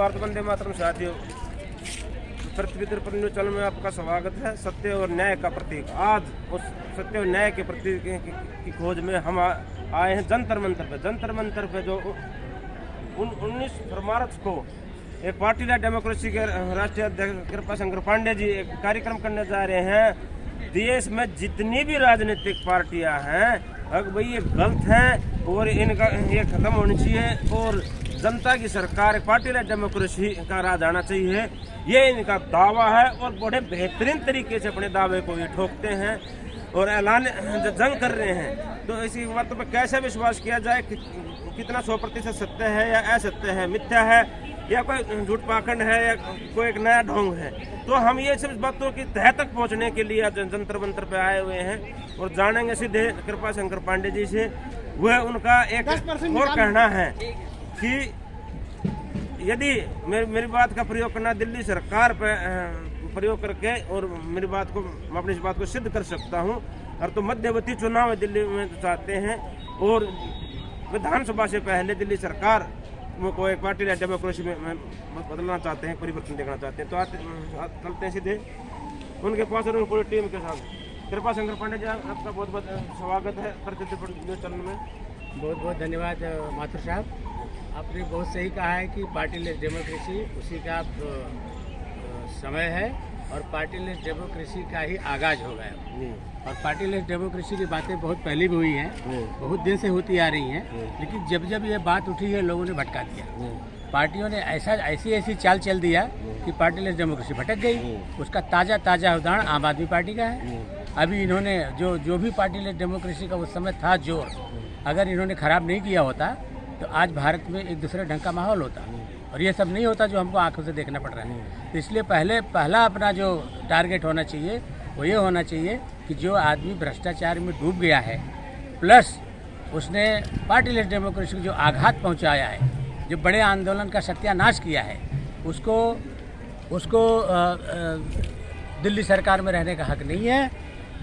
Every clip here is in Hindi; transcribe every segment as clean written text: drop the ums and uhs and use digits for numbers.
भारत वंदे मातरम साथियों, पृथ्वी पर न्यूज़ चैनल में आपका स्वागत है। सत्य और न्याय का प्रतीक, आज उस सत्य और न्याय के प्रतीक की खोज में हम आए हैं जंतर मंतर पे जो 19 मार्च को एक पार्टी डेमोक्रेसी के राष्ट्रीय अध्यक्ष कृपा शंकर पांडे जी एक कार्यक्रम करने जा रहे हैं। देश में जितनी भी राजनीतिक पार्टियां हैं अब भाई ये गलत हैं और इनका ये खत्म होनी चाहिए और जनता की सरकार पार्टी डेमोक्रेसी का राज आना चाहिए, ये इनका दावा है। और बड़े बेहतरीन तरीके से अपने दावे को ये ठोकते हैं और ऐलान जंग कर रहे हैं। तो इसी बात पर कैसे विश्वास किया जाए कि कितना 100% सत्य है या असत्य है, मिथ्या है या कोई झूठ पाखंड है या कोई एक नया ढोंग है। तो हम ये सब बातों की तह तक पहुंचने के लिए आज जंतर मंतर पे आए हुए हैं और जानेंगे सीधे कृपा शंकर पांडे जी से। वह उनका एक और कहना है कि यदि मेरी बात का प्रयोग करना दिल्ली सरकार पे प्रयोग करके और मेरी बात को मैं अपनी इस बात को सिद्ध कर सकता हूँ। और तो मध्यवर्ती चुनाव दिल्ली में चाहते हैं और विधानसभा से पहले दिल्ली सरकार को एक पार्टी डेमोक्रेसी में बदलना चाहते हैं, परिवर्तन देखना चाहते हैं। तो चलते हैं सीधे उनके पास और पूरी टीम के साथ। कृपा शंकर पांडे जी, आपका बहुत बहुत स्वागत है पृथ्वी न्यूज़ चैनल में। बहुत बहुत धन्यवाद माथुर साहब, आपने बहुत सही कहा है कि पार्टी लेस डेमोक्रेसी उसी का समय है और पार्टी लेस डेमोक्रेसी का ही आगाज हो गया। और पार्टी लेस डेमोक्रेसी की बातें बहुत पहले भी हुई हैं, बहुत दिन से होती आ रही हैं, लेकिन जब जब ये बात उठी है लोगों ने भटका दिया। पार्टियों ने ऐसी चाल चल दिया कि पार्टी लेस डेमोक्रेसी भटक गई। उसका ताज़ा उदाहरण आम आदमी पार्टी का है। अभी इन्होंने जो भी पार्टी लेस डेमोक्रेसी का उस समय था जोर, अगर इन्होंने ख़राब नहीं किया होता तो आज भारत में एक दूसरे ढंग का माहौल होता और ये सब नहीं होता जो हमको आंखों से देखना पड़ रहा है। तो इसलिए पहला अपना जो टारगेट होना चाहिए वो ये होना चाहिए कि जो आदमी भ्रष्टाचार में डूब गया है प्लस उसने पार्टी लेस डेमोक्रेसी को जो आघात पहुंचाया है, जो बड़े आंदोलन का सत्यानाश किया है, उसको दिल्ली सरकार में रहने का हक नहीं है।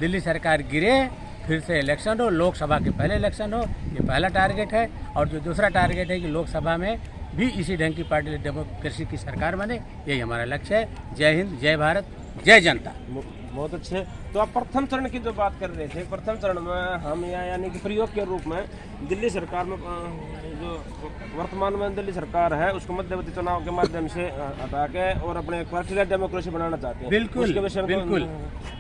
दिल्ली सरकार गिरे, फिर से इलेक्शन हो, लोकसभा के पहले इलेक्शन हो, ये पहला टारगेट है। और जो दूसरा टारगेट है कि लोकसभा में भी इसी ढंग की पार्टी डेमोक्रेसी की सरकार बने, यही हमारा लक्ष्य है। जय हिंद, जय भारत, जय जनता। बहुत अच्छे। तो आप प्रथम चरण की जो बात कर रहे थे, प्रथम चरण में हम यानी कि प्रयोग के रूप में दिल्ली सरकार में जो वर्तमान में दिल्ली सरकार है उसको मध्यवर्ती चुनाव के माध्यम से हटा के और अपने पार्टी डेमोक्रेसी बनाना चाहते हैं। बिल्कुल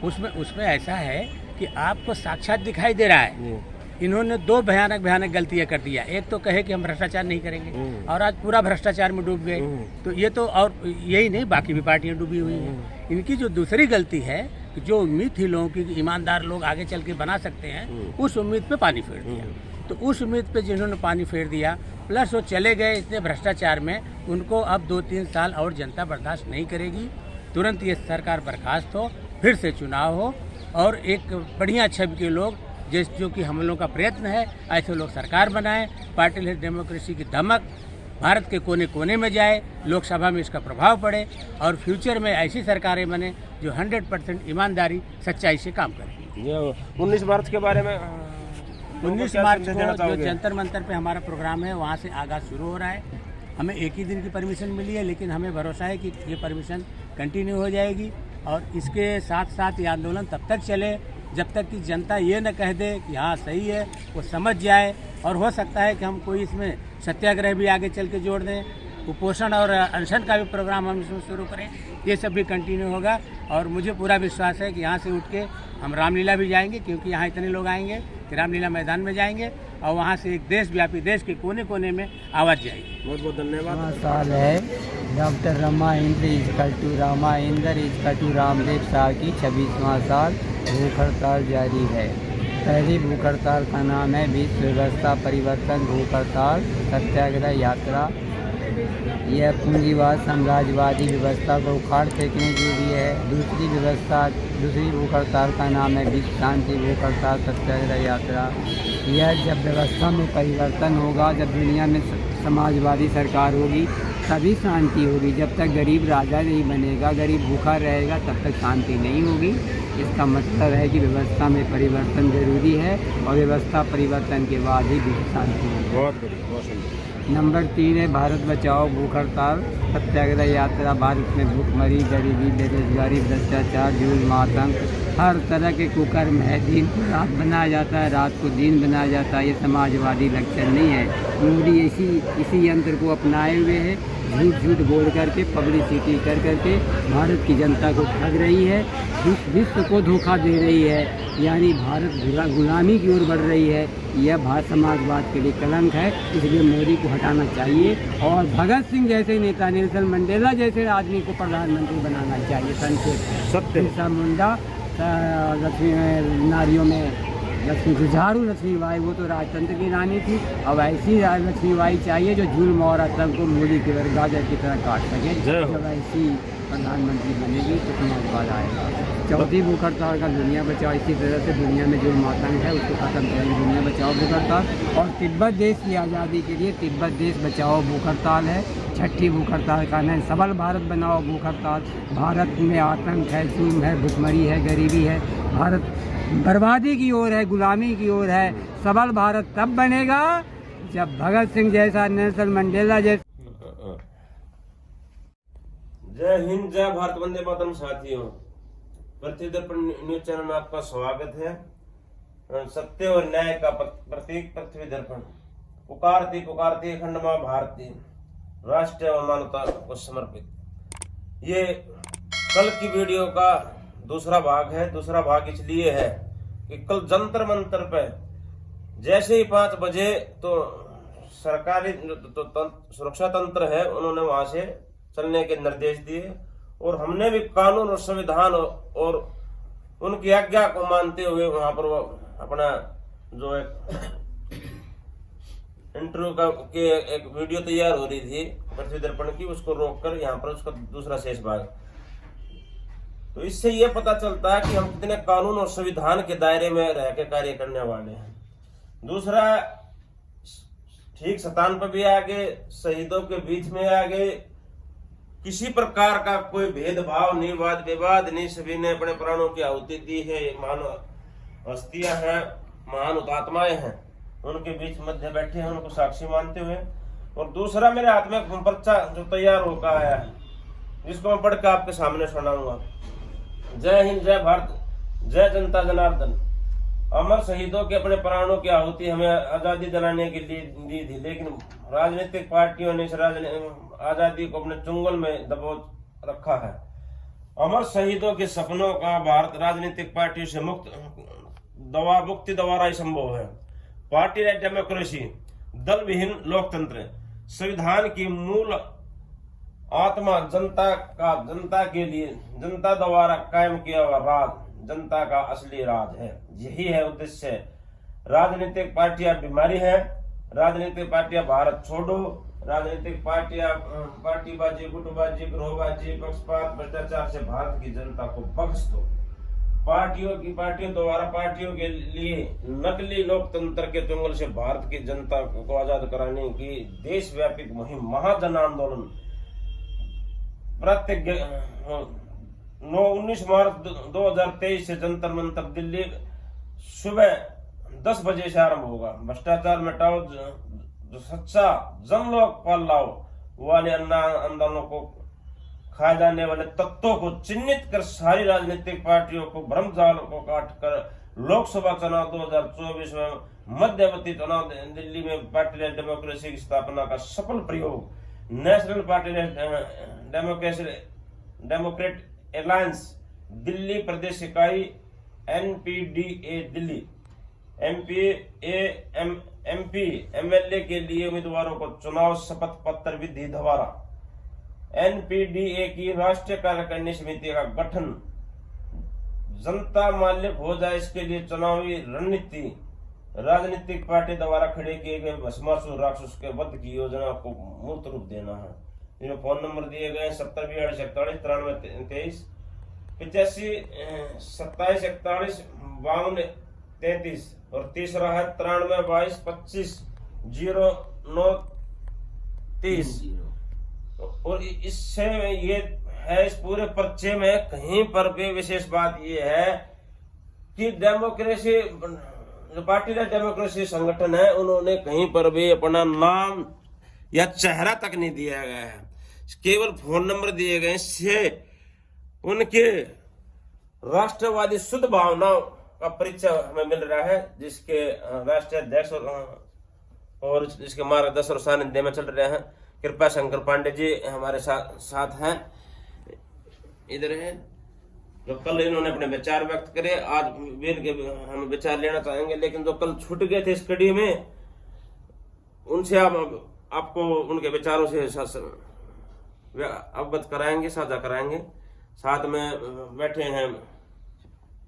उसमें ऐसा है कि आपको साक्षात दिखाई दे रहा है इन्होंने दो भयानक गलतियां कर दिया। एक तो कहे कि हम भ्रष्टाचार नहीं करेंगे और आज पूरा भ्रष्टाचार में डूब गए। तो ये तो, और यही नहीं बाकी भी पार्टियां डूबी हुई हैं। इनकी जो दूसरी गलती है कि जो उम्मीद थी लोगों की ईमानदार लोग आगे चल के बना सकते हैं, उस उम्मीद पे पानी फेर दिया। तो उस उम्मीद पे जिन्होंने पानी फेर दिया प्लस वो चले गए इतने भ्रष्टाचार में, उनको अब 2-3 साल और जनता बर्दाश्त नहीं करेगी। तुरंत ये सरकार बर्खास्त हो, फिर से चुनाव हो और एक बढ़िया छवि के लोग जो कि हम लोग का प्रयत्न है ऐसे लोग सरकार बनाएं। पार्टी लेस डेमोक्रेसी की धमक भारत के कोने कोने में जाए, लोकसभा में इसका प्रभाव पड़े और फ्यूचर में ऐसी सरकारें बने जो 100% ईमानदारी सच्चाई से काम करें। 19 मार्च के बारे में 19 मार्च को जो जंतर मंतर पे हमारा प्रोग्राम है वहाँ से आगाज़ शुरू हो रहा है। हमें एक ही दिन की परमिशन मिली है, लेकिन हमें भरोसा है कि ये परमिशन कंटिन्यू हो जाएगी और इसके साथ साथ ये आंदोलन तब तक चले जब तक कि जनता ये न कह दे कि हाँ सही है, वो समझ जाए। और हो सकता है कि हम कोई इसमें सत्याग्रह भी आगे चल के जोड़ दें, कुपोषण और अनशन का भी प्रोग्राम हम इसमें शुरू करें। ये सब भी कंटिन्यू होगा और मुझे पूरा विश्वास है कि यहाँ से उठ के हम रामलीला भी जाएंगे, क्योंकि यहाँ इतने लोग आएंगे कि रामलीला मैदान में जाएंगे और वहाँ से एक देशव्यापी देश के कोने कोने में आवाज़ जाएगी। बहुत बहुत धन्यवाद। साल है डॉक्टर रमा इंद्र इज कटू रामदेव शाह की 26वां साल भूख हड़ताल जारी है। पहली भूख हड़ताल का नाम है विश्व व्यवस्था परिवर्तन भूख हड़ताल सत्याग्रह यात्रा। यह पूंजीवाद साम्राज्यवादी व्यवस्था को उखाड़ फेंकने के लिए है। दूसरी भूख हड़ताल का नाम है विश्व शांति भूख हड़ताल सत्याग्रह यात्रा। यह जब व्यवस्था में परिवर्तन होगा, जब दुनिया में समाजवादी सरकार होगी तभी शांति होगी। जब तक गरीब राजा नहीं बनेगा, गरीब भूखा रहेगा, तब तक शांति नहीं होगी। इसका मतलब है कि व्यवस्था में परिवर्तन जरूरी है और व्यवस्था परिवर्तन के बाद ही विश्व शांति होगी। बहुत बढ़िया, बहुत सुंदर। नंबर 3 है भारत बचाओ भूख हड़ताल सत्याग्रह यात्रा। भारत में भूखमरी, गरीबी, बेरोजगारी, भ्रष्टाचार, जुल्म, आतंक, हर तरह के कुकर्म है। दिन को रात बनाया जाता है, रात को दिन बनाया जाता है। ये समाजवादी लक्षण नहीं है। मोदी इसी यंत्र को अपनाए हुए है। झूठ झूठ बोल करके, पब्लिसिटी कर करके भारत की जनता को ठग रही है, विश्व को धोखा दे रही है। यानी भारत गुलामी की ओर बढ़ रही है। यह भारत समाजवाद के लिए कलंक है। इसलिए मोदी को हटाना चाहिए और भगत सिंह जैसे नेता, नेल्सन मंडेला जैसे आदमी को प्रधानमंत्री बनाना चाहिए। संक्षेप सत्य बिरसा मुंडा, लक्ष्मी नारियों में लक्ष्मी जुझारू लक्ष्मीबाई, वो तो राजतंत्र की रानी थी। अब ऐसी लक्ष्मीबाई चाहिए जो जुल्म और आतंक को मूली की गाजर की तरह काट सके। जब ऐसी प्रधानमंत्री बनेगी तो समाजवाद आएगा। चौथी भूख हड़ताल का दुनिया बचाओ। इसी तरह से दुनिया में जुल्म आतंक है उसको खत्म करेंगे, दुनिया बचाओ भूख हड़ताल। और तिब्बत देश की आज़ादी के लिए तिब्बत देश बचाओ भूख हड़ताल है। छठी भूख हड़ताल का नाम सबल भारत बनाओ भूख हड़ताल। भारत में आतंक है, जुल्म है, भुखमरी है, गरीबी है। भारत बर्बादी की ओर है, गुलामी की ओर है। सबल भारत तब बनेगा जब भगत सिंह जैसा, नेल्सन मंडेला जैसा। जय हिंद, जय भारत, वंदे मातरम। साथियों, पृथ्वी दर्पण न्यूज चैनल में आपका स्वागत है। सत्य और न्याय का प्रतीक पृथ्वी दर्पण। पुकारती पुकारती अखंड मां भारती, राष्ट्र एवं मानवता को समर्पित। ये कल की वीडियो का दूसरा भाग है। दूसरा भाग इसलिए है कि कल जंतर मंतर पे जैसे ही 5 बजे तो सरकारी सुरक्षा तंत्र है, उन्होंने वहां से चलने के निर्देश दिए और हमने भी कानून और संविधान और उनकी आज्ञा को मानते हुए वहां पर वो अपना जो इंटरव्यू का के एक वीडियो तैयार हो रही थी पृथ्वी दर्पण की, उसको रोककर यहाँ पर उसका दूसरा शेष भाग। तो इससे ये पता चलता है कि हम कितने कानून और संविधान के दायरे में रह के कार्य करने वाले हैं। दूसरा, ठीक स्थान पर भी आ गए, शहीदों के बीच में आ गए, किसी प्रकार का कोई भेदभाव नहीं, वाद विवाद नहीं, सभी ने अपने प्राणों की आहुति दी है। महान हस्तियां हैं, महान हुतात्माएं हैं, उनके बीच मध्य बैठे हैं, उनको साक्षी मानते हुए। और दूसरा, मेरे हाथ में पर्चा जो तैयार होकर आया है, जिसको मैं पढ़कर आपके सामने सुनाऊंगा। जय हिंद, जय भारत, जय जनता जनार्दन। अमर शहीदों के अपने प्राणों की आहुति हमें आजादी दिलाने के लिए दी थी, लेकिन राजनीतिक पार्टियों ने इस आजादी को अपने चुंगल में दबोच रखा है। अमर शहीदों के सपनों का भारत राजनीतिक पार्टियों से मुक्ति द्वारा ही संभव है। पार्टी डेमोक्रेसी, दल विहीन लोकतंत्र, संविधान की मूल आत्मा जनता के लिए, जनता द्वारा कायम किया हुआ राज, जनता का असली राज है। यही है उद्देश्य। राजनीतिक पार्टियां बीमारी है, राजनीतिक पार्टियां भारत छोड़ो, राजनीतिक पार्टियां पार्टीबाजी, गुटबाजी, ग्रोहबाजी, पक्षपात, भ्रष्टाचार से भारत की जनता को बख्श दो। पार्टियों द्वारा पार्टियों के लिए नकली लोकतंत्र के चुंगल से भारत की जनता को आजाद कराने की देशव्यापी मुहिम महाजन आंदोलन 19 मार्च 2023 से जंतर मंतर दिल्ली सुबह 10 बजे से आरंभ होगा। भ्रष्टाचार मिटाओ, जो सच्चा जन लोकपाल लाओ वाले आंदोलनों को खाए जाने वाले तत्वों को चिन्हित कर सारी राजनीतिक पार्टियों को भ्रमजाल को काट कर लोकसभा चुनाव 2024 में मध्यवर्ती चुनाव दिल्ली में पार्टी डेमोक्रेसी की स्थापना का सफल प्रयोग। National party democrat alliance Delhi प्रदेश इकाई NPDA दिल्ली MP MLA के लिए उम्मीदवारों को चुनाव शपथ पत्र विधि द्वारा NPDA की राष्ट्रीय कार्यकारिणी समिति का गठन, जनता मालिक हो जाए इसके लिए चुनावी रणनीति, राजनीतिक पार्टी द्वारा खड़े किए गए भस्मासुर राक्षस के वध की योजना को मूर्त रूप देना है। इनमें फोन नंबर दिए गए 70 42 41 93 23 85 27 41 52 33 और तीसरा है 93 22 25 09 30। और इससे ये है, इस पूरे पर्चे में कहीं पर भी विशेष बात ये है कि डेमोक्रेसी जो पार्टी का डेमोक्रेसी संगठन है, उन्होंने कहीं पर भी अपना नाम या चेहरा तक नहीं दिया गया है, केवल फोन नंबर दिए गए से उनके राष्ट्रवादी शुद्ध भावनाओं का परिचय हमें मिल रहा है, जिसके राष्ट्रीय अध्यक्ष और जिसके मार्गदर्शन और सानिध्य में चल रहे हैं कृपा शंकर पांडे जी हमारे साथ हैं, इधर है, जो कल इन्होंने अपने विचार व्यक्त करे। आज भी इनके हम विचार लेना चाहेंगे, लेकिन जो कल छूट गए थे इस कड़ी में, उनसे आपको उनके विचारों से अवगत कराएंगे, साझा कराएंगे। साथ में बैठे हैं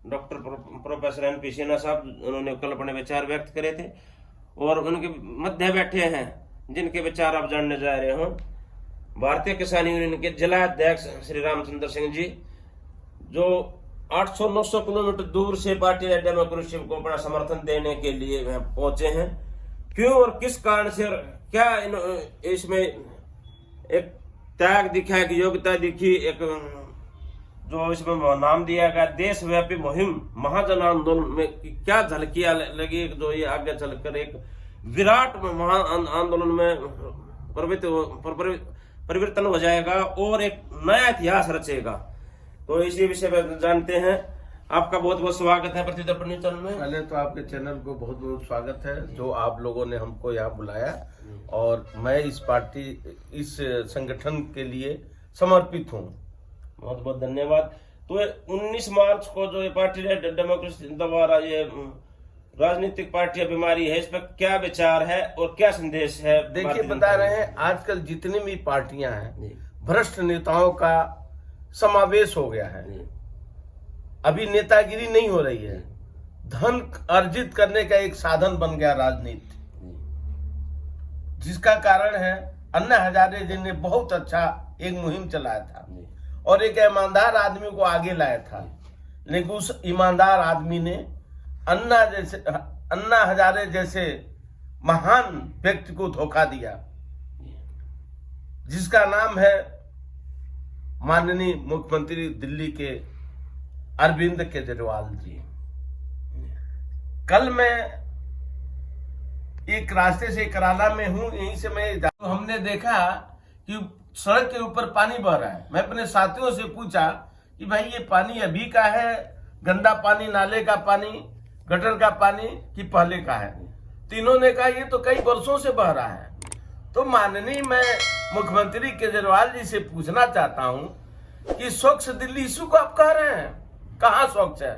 डॉक्टर प्रोफेसर NP सिन्हा साहब, उन्होंने कल अपने विचार व्यक्त करे थे, और उनके मध्य बैठे हैं जिनके विचार आप जानने जा रहे हो, भारतीय किसान यूनियन के जिला अध्यक्ष श्री रामचंद्र सिंह जी, जो 800-900 किलोमीटर दूर से पार्टी डेमोक्रेसी को अपना समर्थन देने के लिए पहुंचे हैं। क्यों और किस कारण से, क्या इसमें एक त्याग दिखा, एक योग्यता दिखी, एक जो इसमें नाम दिया गया देशव्यापी मुहिम महाजन आंदोलन में क्या झलकियां लगी, जो ये आगे चलकर एक विराट महान आंदोलन में परिवर्तन हो जाएगा और एक नया इतिहास रचेगा। तो इसी विषय में जानते हैं। आपका बहुत बहुत स्वागत है प्रतिदर्पण न्यूज चैनल में। पहले तो आपके चैनल को बहुत बहुत स्वागत है, जो आप लोगों ने हमको यहाँ बुलाया, और मैं इस संगठन के लिए समर्पित हूँ। बहुत बहुत धन्यवाद। तो 19 मार्च को जो ये पार्टी डेमोक्रेसी द्वारा ये राजनीतिक पार्टियां बीमारी है, इस पर क्या विचार है और क्या संदेश है? देखिए, बता रहे हैं आजकल जितनी भी पार्टियां हैं, भ्रष्ट नेताओं का समावेश हो गया है। अभी नेतागिरी नहीं हो रही है, धन अर्जित करने का एक साधन बन गया राजनीति, जिसका कारण है अन्ना हजारे जी ने बहुत अच्छा एक मुहिम चलाया था और एक ईमानदार आदमी को आगे लाया था, लेकिन उस ईमानदार आदमी ने अन्ना हजारे जैसे महान व्यक्ति को धोखा दिया, जिसका नाम है माननीय मुख्यमंत्री दिल्ली के अरविंद केजरीवाल जी। कल मैं एक रास्ते से कराला में हूं, यहीं से मैं तो हमने देखा कि सड़क के ऊपर पानी बह रहा है। मैं अपने साथियों से पूछा कि भाई ये पानी अभी का है, गंदा पानी, नाले का पानी, गटर का पानी, कि पहले का है? तीनों ने कहा ये तो कई वर्षों से बह रहा है। तो माननीय मैं मुख्यमंत्री केजरीवाल जी से पूछना चाहता हूं कि स्वच्छ दिल्ली इशू को आप कह रहे हैं, कहां स्वच्छ है?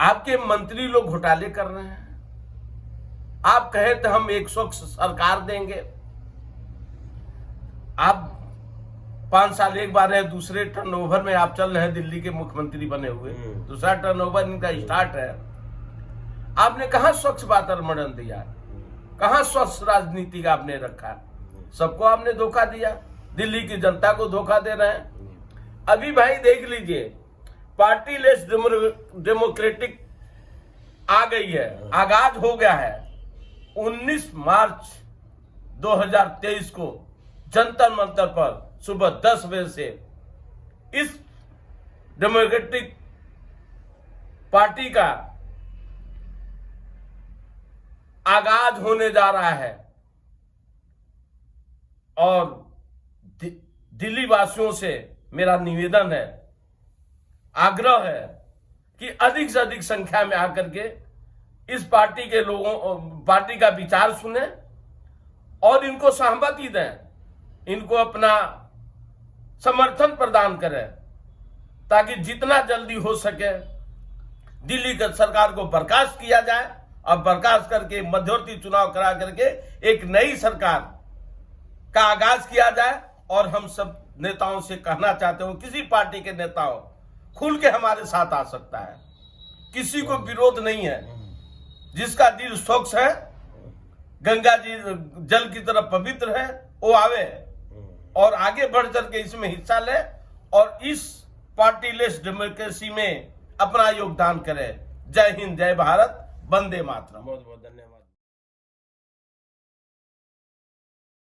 आपके मंत्री लोग घोटाले कर रहे हैं, आप कहे तो हम एक स्वच्छ सरकार देंगे। आप 5 साल एक बार है, दूसरे टर्नओवर में आप चल रहे हैं, दिल्ली के मुख्यमंत्री बने हुए, दूसरा टर्नओवर इनका स्टार्ट है। आपने कहां स्वच्छ वातावरण दिया, कहां स्वच्छ राजनीति का आपने रखा? सबको आपने धोखा दिया, दिल्ली की जनता को धोखा दे रहे हैं। अभी भाई देख लीजिए, पार्टी लेस डेमोक्रेटिक आ गई है, आगाज हो गया है। 19 मार्च 2023 को जंतर मंतर पर सुबह 10 बजे से इस डेमोक्रेटिक पार्टी का आगाज होने जा रहा है, और दिल्ली वासियों से मेरा निवेदन है, आग्रह है कि अधिक से अधिक संख्या में आकर के इस पार्टी के लोगों, पार्टी का विचार सुने और इनको सहमति दें, इनको अपना समर्थन प्रदान करें, ताकि जितना जल्दी हो सके दिल्ली की सरकार को बर्खास्त किया जाए, और बर्खास्त करके मध्यवर्ती चुनाव करा करके एक नई सरकार का आगाज किया जाए। और हम सब नेताओं से कहना चाहते हूं, किसी पार्टी के नेताओं खुल के हमारे साथ आ सकता है, किसी को विरोध नहीं है। जिसका दिल स्वच्छ है, गंगा जी जल की तरफ पवित्र है, वो आवे और आगे बढ़ चल के इसमें हिस्सा ले और इस पार्टीलेस डेमोक्रेसी में अपना योगदान करे। जय हिंद, जय भारत, वंदे मातरम। बहुत बहुत धन्यवाद।